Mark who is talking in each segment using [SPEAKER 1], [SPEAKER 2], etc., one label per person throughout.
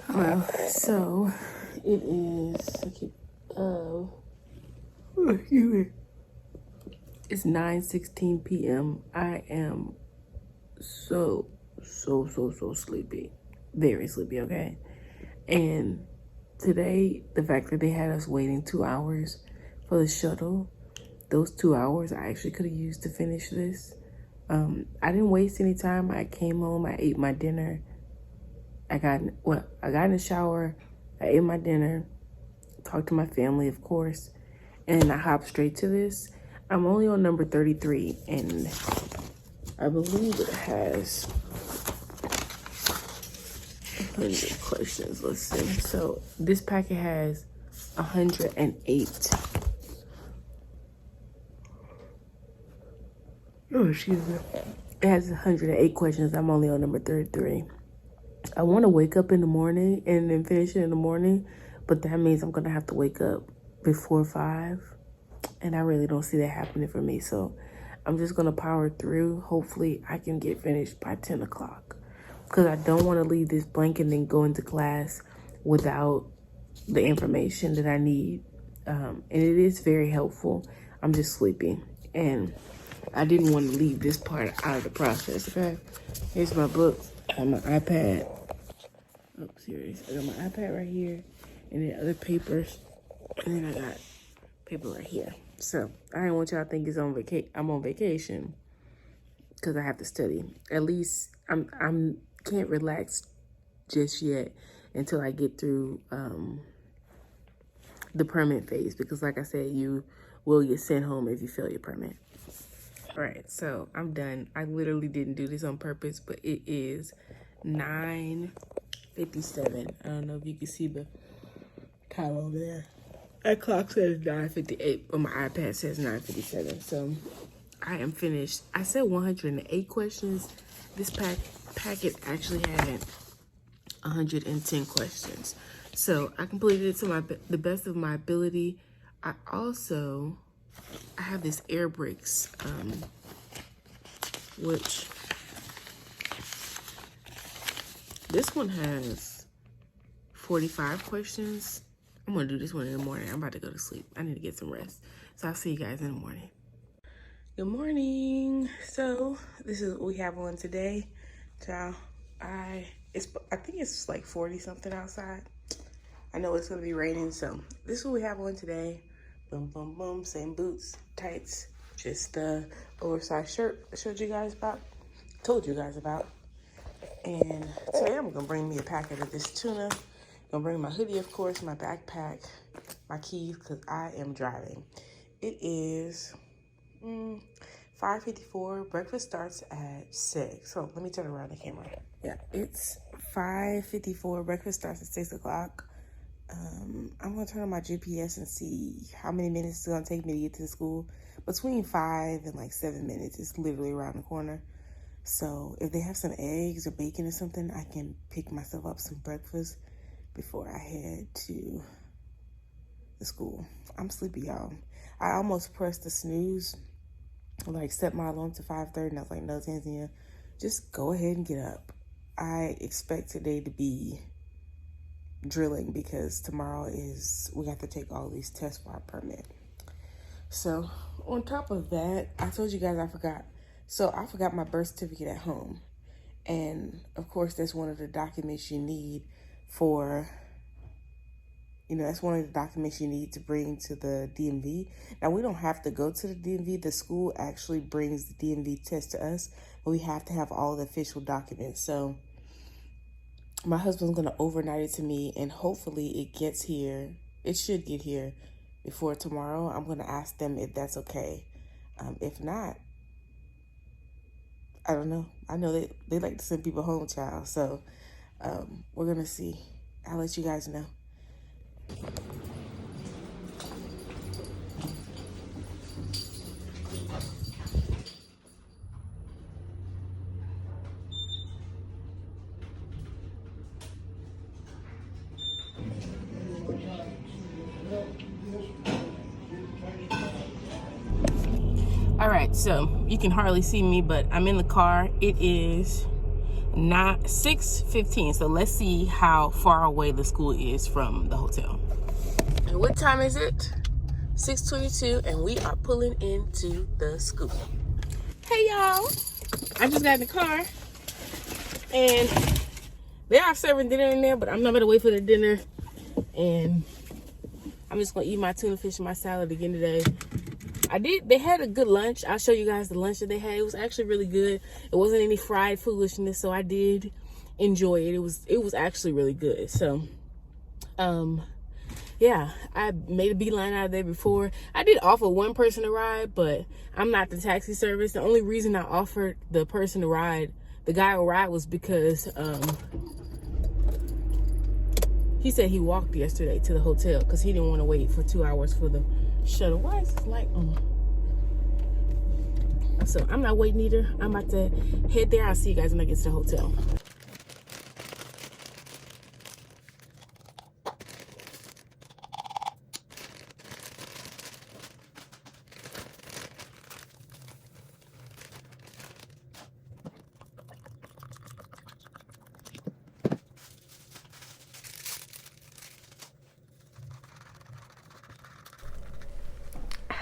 [SPEAKER 1] Well, so it is. Excuse me. It's 9:16 p.m. I am so sleepy, very sleepy. Okay, and today the fact that they had us waiting 2 hours for the shuttle, those 2 hours I actually could have used to finish this. I didn't waste any time. I came home, I ate my dinner. I got in the shower, I ate my dinner, talked to my family, of course, and I hopped straight to this. I'm only on number 33, and I believe it has 100 questions. Let's see. So this packet has 108. Oh, excuse me. It has 108 questions. I'm only on number 33. I want to wake up in the morning and then finish it in the morning, but that means I'm going to have to wake up before 5, and I really don't see that happening for me. So I'm just going to power through. Hopefully I can get finished by 10 o'clock because I don't want to leave this blank and then go into class without the information that I need. And it is very helpful. I'm just sleepy, and I didn't want to leave this part out of the process. Okay, here's my book. I have my iPad. Oh, serious. I got my iPad right here, and then other papers, and then I got paper right here. So I didn't want y'all to think I'm on vacation because I have to study. At least I'm can't relax just yet until I get through the permit phase, because like I said, you will get sent home if you fail your permit. All right, so I'm done. I literally didn't do this on purpose, but it is 9:57. I don't know if you can see the time over there. That clock says 9:58, but my iPad says 9:57. So I am finished. I said 108 questions. This packet actually had 110 questions. So I completed it to the best of my ability. I have this air bricks, which this one has 45 questions. I'm gonna do this one in the morning. I'm about to go to sleep. I need to get some rest. So I'll see you guys in the morning. Good morning. So this is what we have on today. Child, I think it's like 40 something outside. I know it's gonna be raining, so this is what we have on today. Boom, boom, boom. Same boots, tights, just the oversized shirt I told you guys about. And today I'm gonna bring me a packet of this tuna. Gonna bring my hoodie, of course, my backpack, my keys, because I am driving. It is 5:54. Breakfast starts at 6. So let me turn around the camera. Yeah, it's 5:54. Breakfast starts at 6 o'clock. I'm gonna turn on my GPS and see how many minutes it's gonna take me to get to the school. Between 5 and like 7 minutes. It's literally around the corner. So if they have some eggs or bacon or something, I can pick myself up some breakfast before I head to the school. I'm sleepy, y'all. I almost pressed the snooze, like set my alarm to 5:30, and I was like, no, Tanzania, just go ahead and get up. I expect today to be drilling because tomorrow we have to take all these tests for our permit. So on top of that, I told you guys I forgot. So I forgot my birth certificate at home. And of course, that's one of the documents you need that's one of the documents you need to bring to the DMV. Now, we don't have to go to the DMV. The school actually brings the DMV test to us, but we have to have all the official documents. So my husband's going to overnight it to me, and hopefully it gets here. It should get here before tomorrow. I'm going to ask them if that's okay. If not, I don't know. I know they like to send people home, child. So we're going to see. I'll let you guys know. All right, so you can hardly see me, but I'm in the car. It is not 6:15. So let's see how far away the school is from the hotel. And what time is it? 6:22, and we are pulling into the school. Hey y'all, I just got in the car and they are serving dinner in there, but I'm not gonna wait for the dinner, and I'm just gonna eat my tuna fish and my salad again today. They had a good lunch. I'll show you guys the lunch that they had. It was actually really good. It wasn't any fried foolishness, so I did enjoy it. It was actually really good. So yeah, I made a beeline out of there before. I did offer one person a ride, but I'm not the taxi service. The only reason I offered the person a ride, the guy a ride, was because he said he walked yesterday to the hotel because he didn't want to wait for 2 hours for the shuttle. Why is this light on? So I'm not waiting either. I'm about to head there. I'll see you guys when I get to the hotel.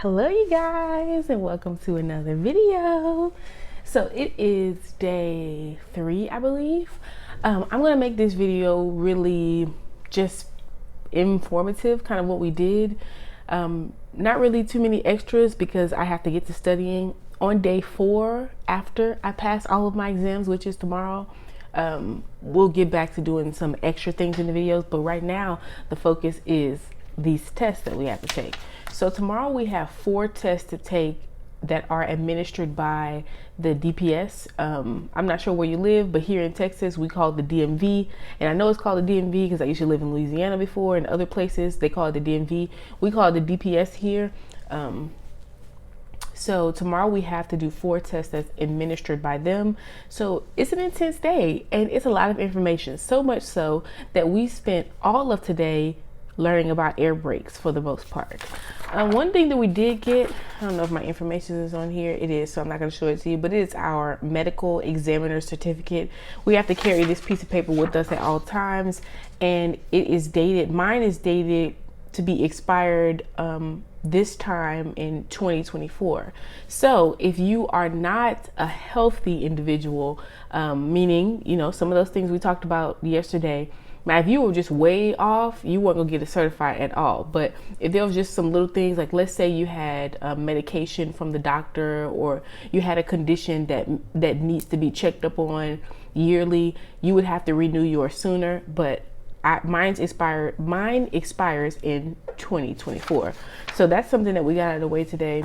[SPEAKER 1] Hello you guys, and welcome to another video. So it is day 3, I believe. I'm gonna make this video really just informative, kind of what we did. Not really too many extras because I have to get to studying on day 4 after I pass all of my exams, which is tomorrow. We'll get back to doing some extra things in the videos, but right now the focus is these tests that we have to take. So tomorrow we have 4 tests to take that are administered by the DPS. I'm not sure where you live, but here in Texas we call it the DMV, and I know it's called the DMV because I used to live in Louisiana before, and other places they call it the DMV. We call it the DPS here. So tomorrow we have to do 4 tests that's administered by them. So it's an intense day and it's a lot of information, so much so that we spent all of today learning about air brakes for the most part. One thing that we did get, I don't know if my information is on here, it is, so I'm not going to show it to you, but it is our medical examiner certificate. We have to carry this piece of paper with us at all times, and it is dated, mine is dated to be expired this time in 2024. So if you are not a healthy individual, meaning, you know, some of those things we talked about yesterday, now, if you were just way off, you weren't gonna get it certified at all. But if there was just some little things, like let's say you had medication from the doctor, or you had a condition that needs to be checked up on yearly, you would have to renew yours sooner. But mine expires in 2024. So that's something that we got out of the way today.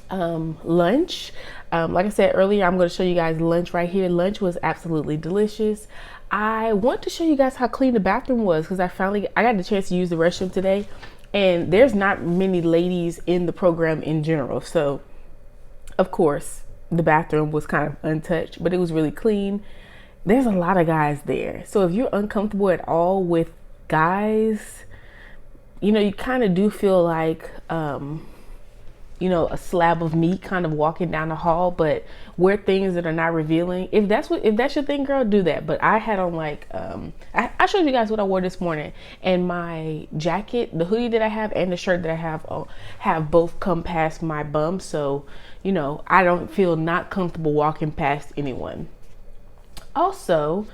[SPEAKER 1] Lunch, like I said earlier, I'm going to show you guys lunch right here. Lunch was absolutely delicious. I want to show you guys how clean the bathroom was because I got the chance to use the restroom today, and there's not many ladies in the program in general. So of course the bathroom was kind of untouched, but it was really clean. There's a lot of guys there. So if you're uncomfortable at all with guys, you know, you kind of do feel like, you know, a slab of meat kind of walking down the hall, but wear things that are not revealing. If that's your thing, girl, do that. But I had on like, I showed you guys what I wore this morning, and my jacket, the hoodie that I have and the shirt that I have both come past my bum. So, you know, I don't feel not comfortable walking past anyone. Also,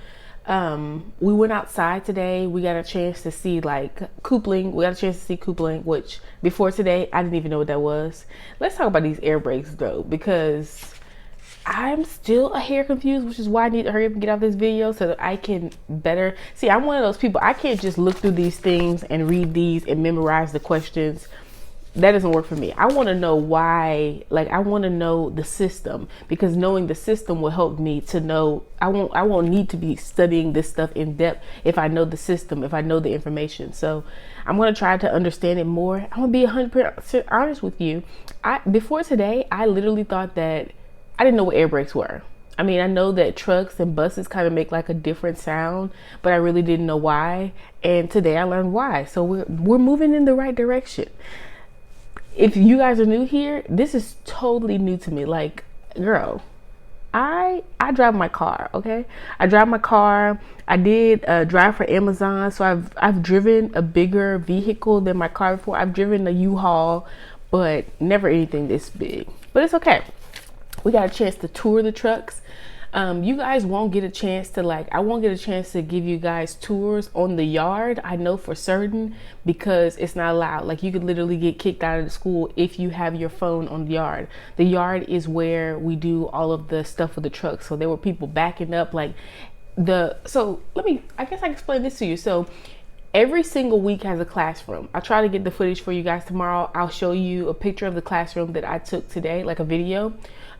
[SPEAKER 1] we went outside today. We got a chance to see like Coupling. We got a chance to see Coupling, which before today, I didn't even know what that was. Let's talk about these air brakes though, because I'm still a hair confused, which is why I need to hurry up and get out this video so that I can better see. I'm one of those people, I can't just look through these things and read these and memorize the questions. That doesn't work for me. I want to know why, like I want to know the system, because knowing the system will help me to know. I won't need to be studying this stuff in depth if I know the system, if I know the information. So I'm going to try to understand it more. I'm going to be 100% honest with you. Before today, I literally thought that I didn't know what air brakes were. I mean, I know that trucks and buses kind of make like a different sound, but I really didn't know why. And today I learned why. So we're moving in the right direction. If you guys are new here, this is totally new to me. Like, girl, I drive my car, okay? I drive my car. I did drive for Amazon, so I've driven a bigger vehicle than my car before. I've driven a U-Haul, but never anything this big. But it's okay. We got a chance to tour the trucks. You guys won't get a chance to I won't get a chance to give you guys tours on the yard. I know for certain, because it's not allowed. Like, you could literally get kicked out of the school if you have your phone on the yard. The yard is where we do all of the stuff with the trucks. So there were people backing up I guess I can explain this to you. So every single week has a classroom. I'll try to get the footage for you guys tomorrow. I'll show you a picture of the classroom that I took today, like a video.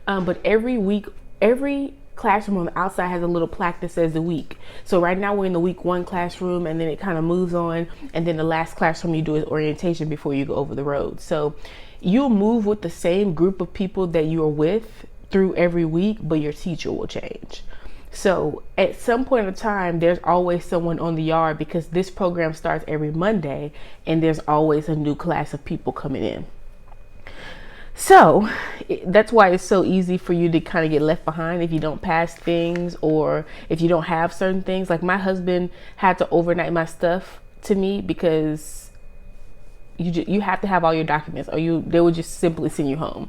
[SPEAKER 1] But every week, every classroom on the outside has a little plaque that says the week. So right now we're in the week 1 classroom, and then it kind of moves on, and then the last classroom you do is orientation before you go over the road. So you'll move with the same group of people that you're with through every week, but your teacher will change. So at some point in time, there's always someone on the yard, because this program starts every Monday, and there's always a new class of people coming in. So that's why it's so easy for you to kind of get left behind if you don't pass things, or if you don't have certain things. Like, my husband had to overnight my stuff to me, because you have to have all your documents, or they would just simply send you home.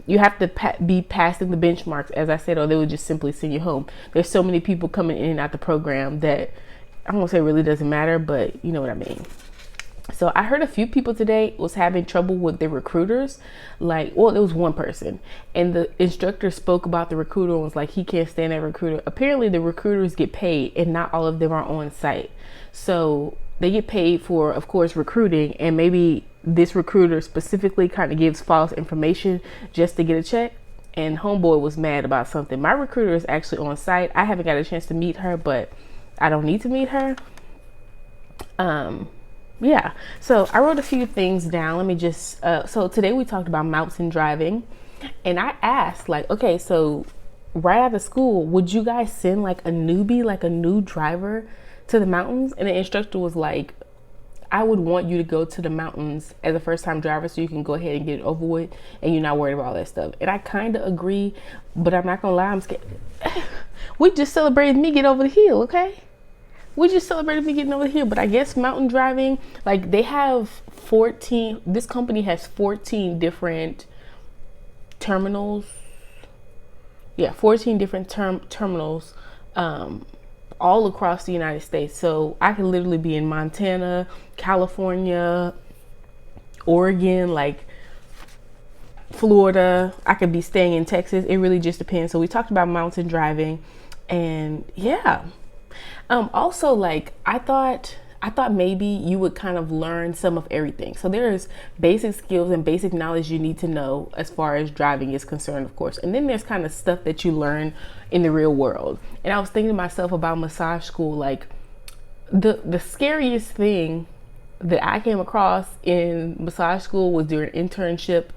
[SPEAKER 1] You have to be passing the benchmarks, as I said, or they would just simply send you home. There's so many people coming in and out the program that I won't say it really doesn't matter, but you know what I mean. So I heard a few people today was having trouble with their recruiters. There was one person, and the instructor spoke about the recruiter and was like, he can't stand that recruiter. Apparently the recruiters get paid, and not all of them are on site. So they get paid for, of course, recruiting, and maybe this recruiter specifically kind of gives false information just to get a check. And homeboy was mad about something. My recruiter is actually on site. I haven't got a chance to meet her, but I don't need to meet her. Yeah, so I wrote a few things down. Let me just, so today we talked about mountain driving, and I asked, okay, so right out of school, would you guys send a newbie, a new driver to the mountains? And the instructor was like, I would want you to go to the mountains as a first time driver, so you can go ahead and get it over with, and you're not worried about all that stuff. And I kind of agree, but I'm not gonna lie, I'm scared. We just celebrated me getting over the hill, okay? We just celebrated me getting over here, but I guess mountain driving, they have 14, this company has 14 different terminals. Yeah, 14 different terminals all across the United States. So I could literally be in Montana, California, Oregon, Florida. I could be staying in Texas. It really just depends. So we talked about mountain driving, and yeah. Also, I thought maybe you would kind of learn some of everything. So there's basic skills and basic knowledge you need to know as far as driving is concerned, of course. And then there's kind of stuff that you learn in the real world. And I was thinking to myself about massage school, the scariest thing that I came across in massage school was during internship.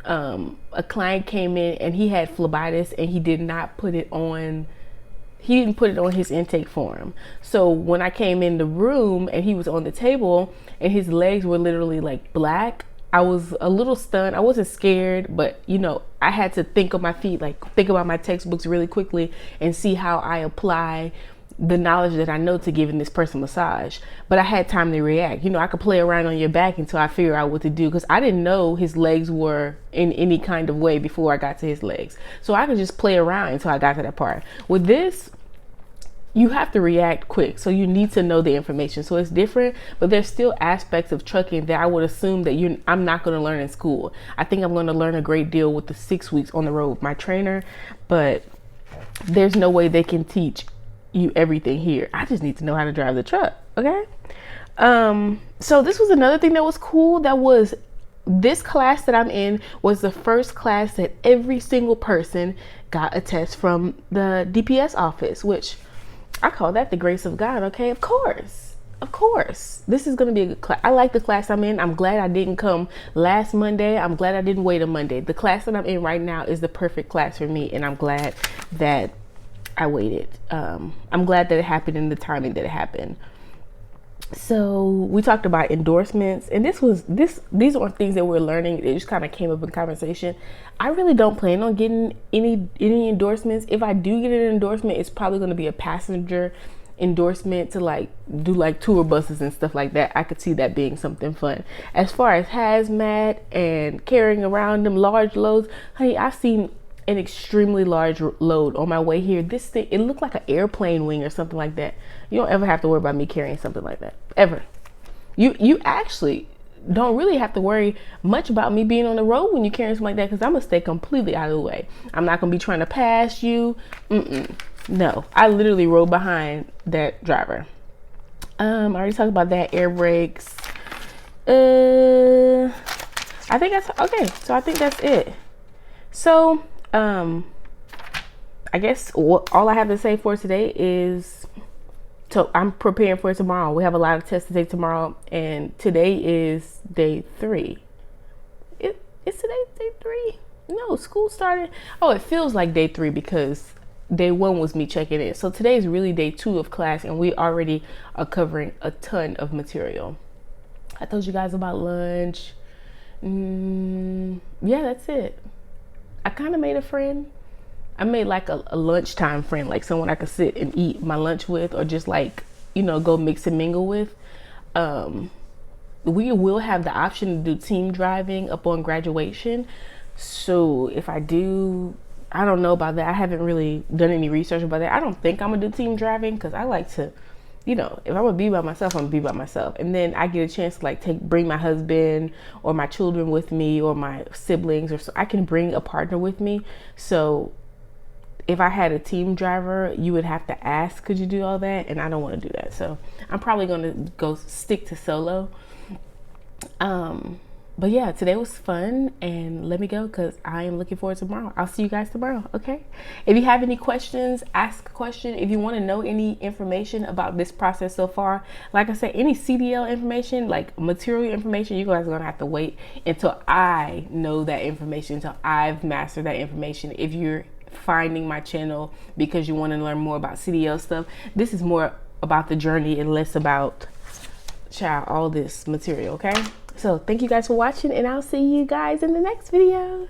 [SPEAKER 1] A client came in and he had phlebitis, and he didn't put it on his intake form. So when I came in the room and he was on the table and his legs were literally black, I was a little stunned. I wasn't scared, but I had to think on my feet, think about my textbooks really quickly and see how I apply the knowledge that I know to giving this person massage. But I had time to react. I could play around on your back until I figure out what to do, because I didn't know his legs were in any kind of way before I got to his legs. So I could just play around until I got to that part. With this, you have to react quick, so you need to know the information. So it's different, but there's still aspects of trucking that I would assume that I'm not going to learn in school. I think I'm going to learn a great deal with the 6 weeks on the road with my trainer, but there's no way they can teach you everything here. I just need to know how to drive the truck, okay? So this was another thing that was cool. This class that I'm in was the first class that every single person got a test from the DPS office, which I call that the grace of God, okay? Of course. This is going to be a good class. I like the class I'm in. I'm glad I didn't come last Monday. I'm glad I didn't wait a Monday. The class that I'm in right now is the perfect class for me, and I'm glad that I waited. I'm glad that it happened in the timing that it happened. So we talked about endorsements, and these aren't things that we're learning. It just kind of came up in conversation. I really don't plan on getting any endorsements. If I do get an endorsement, it's probably going to be a passenger endorsement to like do like tour buses and stuff like that. I could see that being something fun. As far as hazmat and carrying around them large loads, honey, I've seen an extremely large load on my way here. This thing, it looked like an airplane wing or something like that. You don't ever have to worry about me carrying something like that, ever. You actually don't really have to worry much about me being on the road when you're carrying something like that, because I'm gonna stay completely out of the way. I'm not gonna be trying to pass you. No, I literally rode behind that driver. I already talked about that. Air brakes. I think that's okay. So I think that's it. So I guess all I have to say for today is, so I'm preparing for tomorrow. We have a lot of tests to take tomorrow, and today is day 3. Is today day 3? No, school started. Oh, it feels like day 3 because day 1 was me checking in. So today is really day 2 of class, and we already are covering a ton of material. I told you guys about lunch. Yeah, that's it. I kind of made a friend. I made like a lunchtime friend, like someone I could sit and eat my lunch with, or just like, go mix and mingle with. We will have the option to do team driving upon graduation. So if I do, I don't know about that. I haven't really done any research about that. I don't think I'm gonna do team driving because I like to, if I'm gonna be by myself, I'm gonna be by myself. And then I get a chance to like bring my husband or my children with me, or my siblings, or so I can bring a partner with me. So if I had a team driver, you would have to ask, could you do all that? And I don't want to do that. So I'm probably gonna go stick to solo. But yeah, today was fun, and let me go because I am looking forward to tomorrow. I'll see you guys tomorrow, okay? If you have any questions, ask a question. If you want to know any information about this process so far, like I said, any CDL information, like material information, you guys are going to have to wait until I know that information, until I've mastered that information. If you're finding my channel because you want to learn more about CDL stuff, this is more about the journey and less about all this material, okay? So thank you guys for watching, and I'll see you guys in the next video.